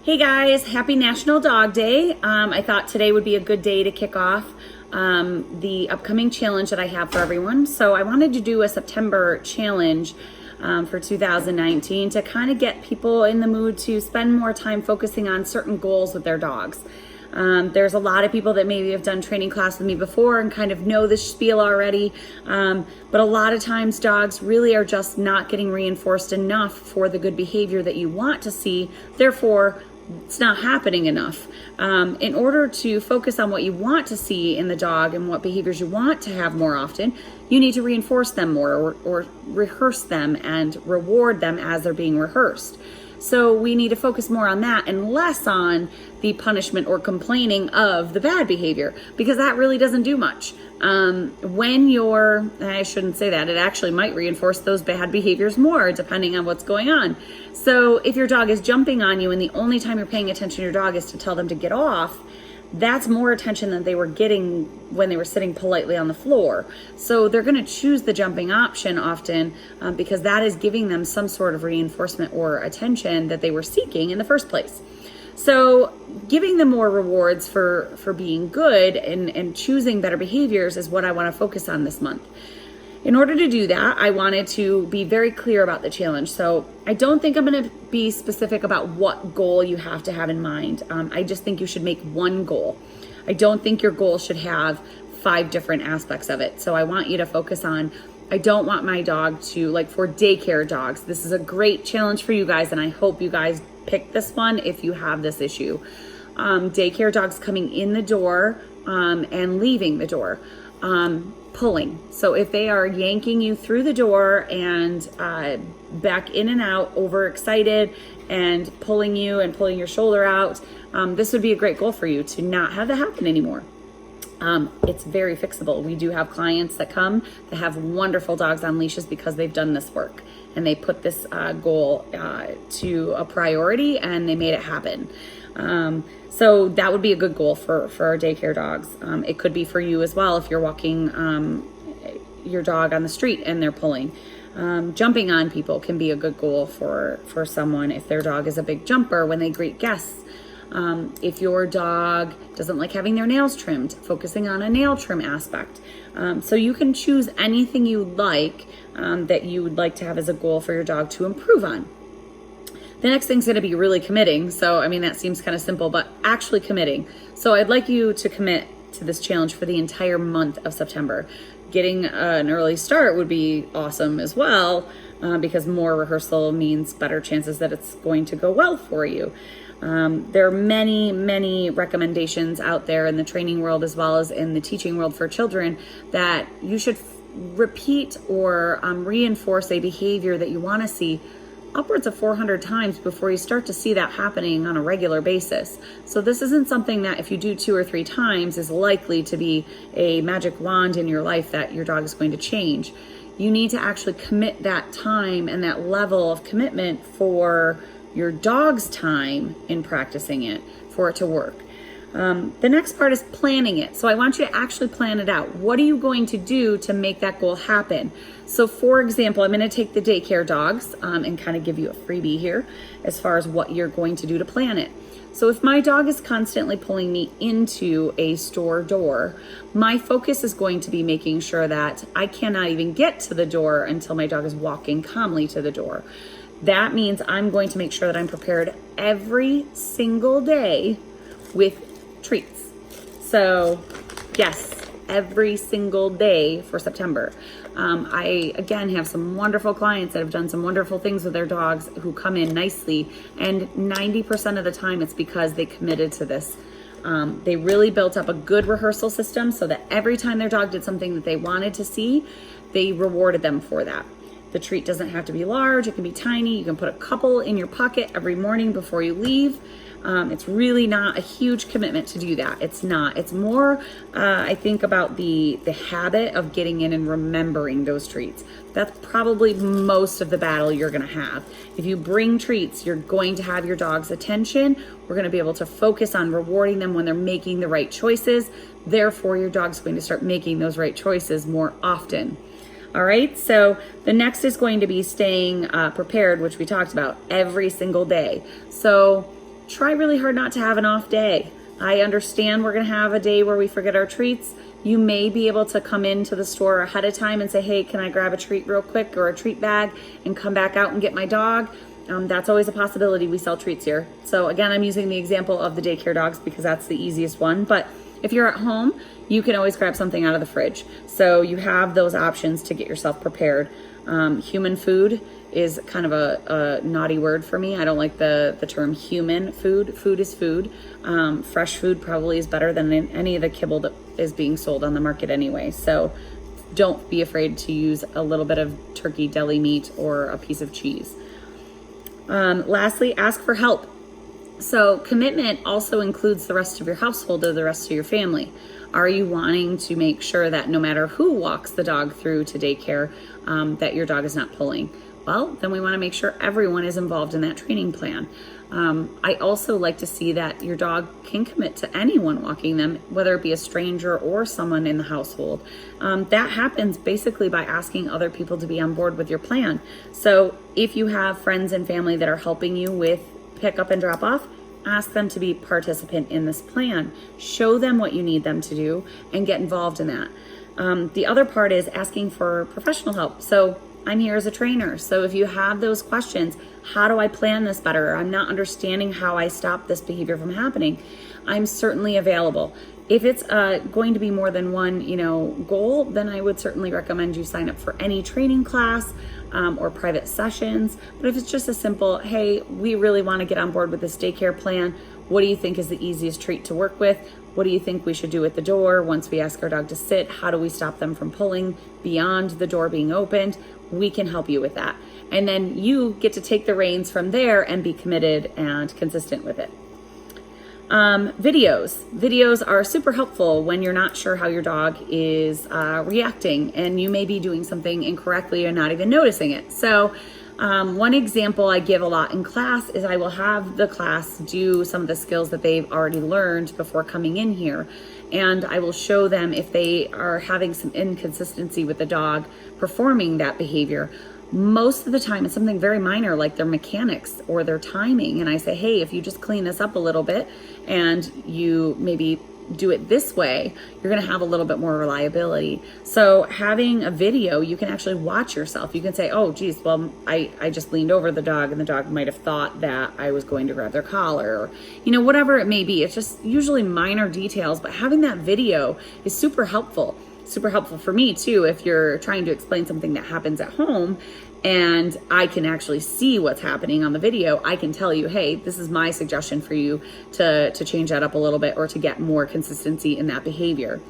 Hey guys, happy National Dog Day. I thought today would be a good day to kick off the upcoming challenge that I have for everyone. So I wanted to do a September challenge for 2019 to kind of get people in the mood to spend more time focusing on certain goals with their dogs. There's a lot of people that maybe have done training class with me before and kind of know this spiel already. But a lot of times dogs really are just not getting reinforced enough for the good behavior that you want to see. Therefore, it's not happening enough. In order to focus on what you want to see in the dog and what behaviors you want to have more often, you need to reinforce them more or rehearse them and reward them as they're being rehearsed. So we need to focus more on that and less on the punishment or complaining of the bad behavior, because that really doesn't do much. I shouldn't say that, it actually might reinforce those bad behaviors more depending on what's going on. So if your dog is jumping on you and the only time you're paying attention to your dog is to tell them to get off, that's more attention than they were getting when they were sitting politely on the floor. So they're going to choose the jumping option often because that is giving them some sort of reinforcement or attention that they were seeking in the first place. So giving them more rewards for being good and choosing better behaviors is what I want to focus on this month. In order to do that, I wanted to be very clear about the challenge. So I don't think I'm going to be specific about what goal you have to have in mind. I just think you should make one goal. I don't think your goal should have 5 different aspects of it. So I want you to focus on, I don't want my dog to, like for daycare dogs, this is a great challenge for you guys, and I hope you guys pick this one if you have this issue. Daycare dogs coming in the door and leaving the door. Pulling. So if they are yanking you through the door and back in and out, overexcited and pulling you and pulling your shoulder out, this would be a great goal for you to not have that happen anymore. It's very fixable. We do have clients that come that have wonderful dogs on leashes because they've done this work and they put this goal to a priority and they made it happen. So that would be a good goal for our daycare dogs. It could be for you as well if you're walking your dog on the street and they're pulling. Jumping on people can be a good goal for someone if their dog is a big jumper when they greet guests. If your dog doesn't like having their nails trimmed, focusing on a nail trim aspect. So you can choose anything you like that you would like to have as a goal for your dog to improve on. The next thing's going to be really committing. So, I mean, that seems kind of simple, but actually committing. So I'd like you to commit to this challenge for the entire month of September. Getting an early start would be awesome as well, because more rehearsal means better chances that it's going to go well for you. There are many, many recommendations out there in the training world as well as in the teaching world for children that you should repeat or reinforce a behavior that you want to see upwards of 400 times before you start to see that happening on a regular basis. So this isn't something that if you do 2 or 3 times is likely to be a magic wand in your life that your dog is going to change. You need to actually commit that time and that level of commitment for your dog's time in practicing it for it to work. The next part is planning it. So I want you to actually plan it out. What are you going to do to make that goal happen? So for example, I'm going to take the daycare dogs and kind of give you a freebie here as far as what you're going to do to plan it. So if my dog is constantly pulling me into a store door, my focus is going to be making sure that I cannot even get to the door until my dog is walking calmly to the door. That means I'm going to make sure that I'm prepared every single day with treats. So yes, every single day for September. I again have some wonderful clients that have done some wonderful things with their dogs who come in nicely, and 90% of the time it's because they committed to this. They really built up a good rehearsal system so that every time their dog did something that they wanted to see, they rewarded them for that. The treat doesn't have to be large, it can be tiny. You can put a couple in your pocket every morning before you leave. It's really not a huge commitment to do that. It's not. It's more, I think, about the habit of getting in and remembering those treats. That's probably most of the battle you're going to have. If you bring treats, you're going to have your dog's attention. We're going to be able to focus on rewarding them when they're making the right choices. Therefore, your dog's going to start making those right choices more often. All right, so the next is going to be staying prepared, which we talked about every single day. So try really hard not to have an off day. I understand we're going to have a day where we forget our treats. You may be able to come into the store ahead of time and say, hey, can I grab a treat real quick or a treat bag and come back out and get my dog? That's always a possibility. We sell treats here. So again, I'm using the example of the daycare dogs because that's the easiest one. But if you're at home, you can always grab something out of the fridge. So you have those options to get yourself prepared. Human food is kind of a naughty word for me. I don't like the term human food. Food is food. Fresh food probably is better than any of the kibble that is being sold on the market anyway. So don't be afraid to use a little bit of turkey deli meat or a piece of cheese. Lastly, ask for help. So commitment also includes the rest of your household or the rest of your family. Are you wanting to make sure that no matter who walks the dog through to daycare, that your dog is not pulling? Well, then we want to make sure everyone is involved in that training plan. I also like to see that your dog can commit to anyone walking them, whether it be a stranger or someone in the household. That happens basically by asking other people to be on board with your plan. So if you have friends and family that are helping you with pick up and drop off, ask them to be participant in this plan. Show them what you need them to do and get involved in that. The other part is asking for professional help. So I'm here as a trainer. So if you have those questions, how do I plan this better? I'm not understanding how I stop this behavior from happening. I'm certainly available. If it's going to be more than one, goal, then I would certainly recommend you sign up for any training class or private sessions. But if it's just a simple, hey, we really want to get on board with this daycare plan. What do you think is the easiest treat to work with? What do you think we should do at the door once we ask our dog to sit? How do we stop them from pulling beyond the door being opened? We can help you with that. And then you get to take the reins from there and be committed and consistent with it. Videos are super helpful when you're not sure how your dog is reacting and you may be doing something incorrectly or not even noticing it. So one example I give a lot in class is I will have the class do some of the skills that they've already learned before coming in here. And I will show them if they are having some inconsistency with the dog performing that behavior. Most of the time it's something very minor like their mechanics or their timing. And I say, hey, if you just clean this up a little bit and you maybe do it this way, you're going to have a little bit more reliability. So having a video, you can actually watch yourself. You can say, oh, geez, well, I just leaned over the dog and the dog might have thought that I was going to grab their collar or, whatever it may be. It's just usually minor details, but having that video is super helpful for me too. If you're trying to explain something that happens at home and I can actually see what's happening on the video, I can tell you, hey, this is my suggestion for you to change that up a little bit or to get more consistency in that behavior.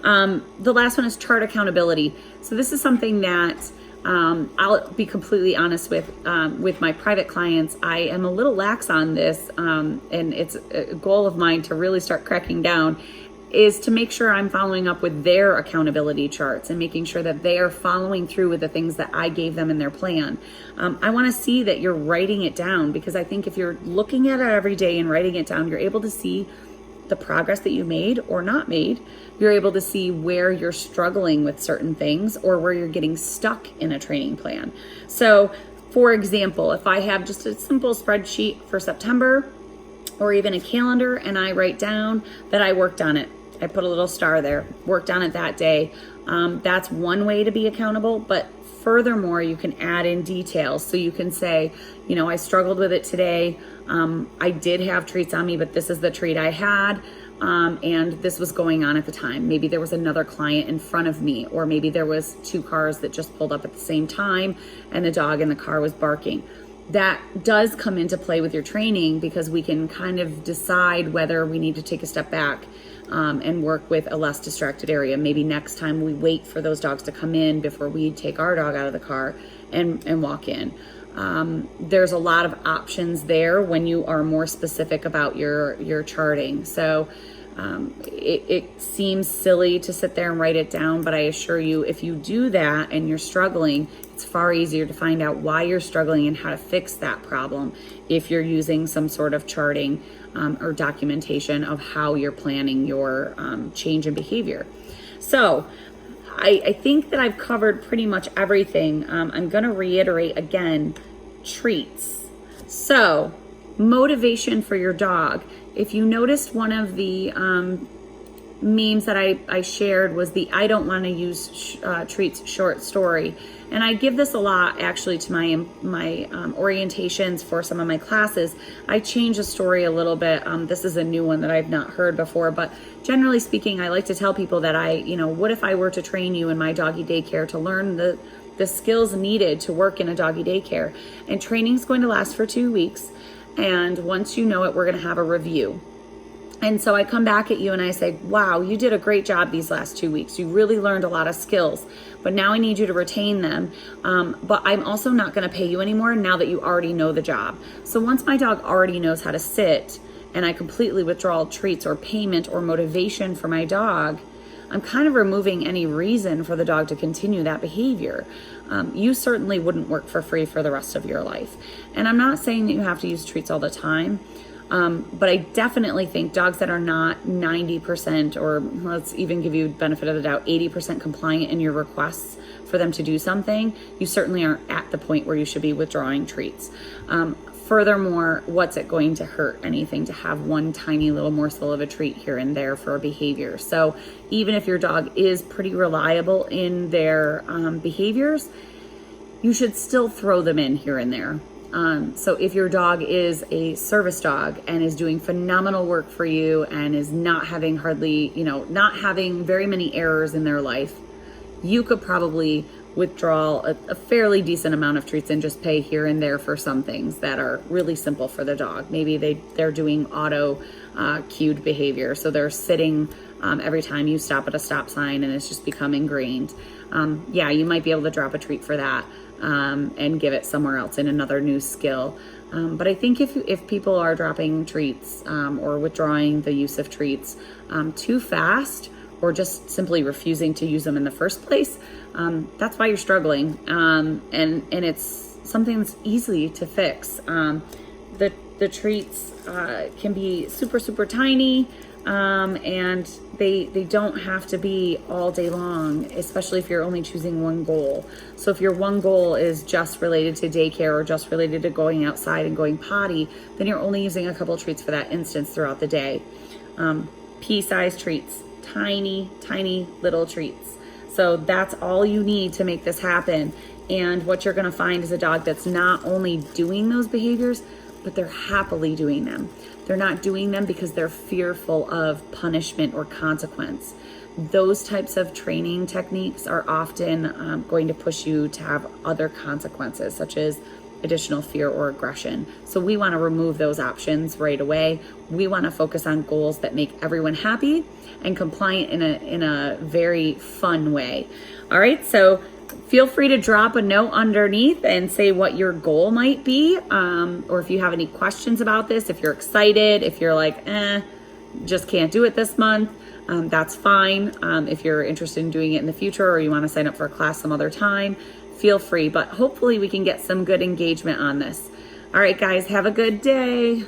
The last one is chart accountability. So this is something that I'll be completely honest with my private clients. I am a little lax on this, and it's a goal of mine to really start cracking down, is to make sure I'm following up with their accountability charts and making sure that they are following through with the things that I gave them in their plan. I want to see that you're writing it down, because I think if you're looking at it every day and writing it down, you're able to see the progress that you made or not made. You're able to see where you're struggling with certain things or where you're getting stuck in a training plan. So for example, if I have just a simple spreadsheet for September or even a calendar and I write down that I worked on it, I put a little star there, worked on it that day. That's one way to be accountable, but furthermore, you can add in details. So you can say, I struggled with it today. I did have treats on me, but this is the treat I had. And this was going on at the time. Maybe there was another client in front of me, or maybe there was two cars that just pulled up at the same time and the dog in the car was barking. That does come into play with your training, because we can kind of decide whether we need to take a step back and work with a less distracted area. Maybe next time we wait for those dogs to come in before we take our dog out of the car and walk in. There's a lot of options there when you are more specific about your charting. So it seems silly to sit there and write it down, but I assure you, if you do that and you're struggling, it's far easier to find out why you're struggling and how to fix that problem if you're using some sort of charting or documentation of how you're planning your change in behavior. So I think that I've covered pretty much everything. I'm going to reiterate again, treats. So Motivation for your dog. If you noticed, one of the memes that I shared was the "I don't want to use treats" short story. And I give this a lot actually to my orientations for some of my classes. I change the story a little bit. This is a new one that I've not heard before, but generally speaking, I like to tell people that what if I were to train you in my doggy daycare to learn the skills needed to work in a doggy daycare? And training is going to last for 2 weeks. And once you know it, we're going to have a review. And so I come back at you and I say, wow, you did a great job these last 2 weeks. You really learned a lot of skills, but now I need you to retain them. But I'm also not going to pay you anymore now that you already know the job. So once my dog already knows how to sit and I completely withdraw all treats or payment or motivation for my dog, I'm kind of removing any reason for the dog to continue that behavior. You certainly wouldn't work for free for the rest of your life. And I'm not saying that you have to use treats all the time. But I definitely think dogs that are not 90%, or let's even give you benefit of the doubt, 80% compliant in your requests for them to do something, you certainly aren't at the point where you should be withdrawing treats. Furthermore, what's it going to hurt anything to have one tiny little morsel of a treat here and there for a behavior? So even if your dog is pretty reliable in their behaviors, you should still throw them in here and there. So if your dog is a service dog and is doing phenomenal work for you and is not having not having very many errors in their life, you could probably withdraw a fairly decent amount of treats and just pay here and there for some things that are really simple for the dog. Maybe they're doing auto cued behavior. So they're sitting every time you stop at a stop sign and it's just become ingrained. Yeah, you might be able to drop a treat for that. And give it somewhere else in another new skill. But I think if people are dropping treats or withdrawing the use of treats too fast, or just simply refusing to use them in the first place, that's why you're struggling. And it's something that's easy to fix. The treats can be super, super tiny. And they don't have to be all day long, especially if you're only choosing one goal. So if your one goal is just related to daycare or just related to going outside and going potty, then you're only using a couple treats for that instance throughout the day. Pea-sized treats, tiny, tiny little treats. So that's all you need to make this happen. And what you're gonna find is a dog that's not only doing those behaviors, but they're happily doing them. They're not doing them because they're fearful of punishment or consequence. Those types of training techniques are often going to push you to have other consequences, such as additional fear or aggression. So we want to remove those options right away. We want to focus on goals that make everyone happy and compliant in a very fun way. All right, so feel free to drop a note underneath and say what your goal might be, or if you have any questions about this, if you're excited, if you're like, just can't do it this month, that's fine. If you're interested in doing it in the future or you want to sign up for a class some other time, feel free. But hopefully we can get some good engagement on this. All right, guys, have a good day.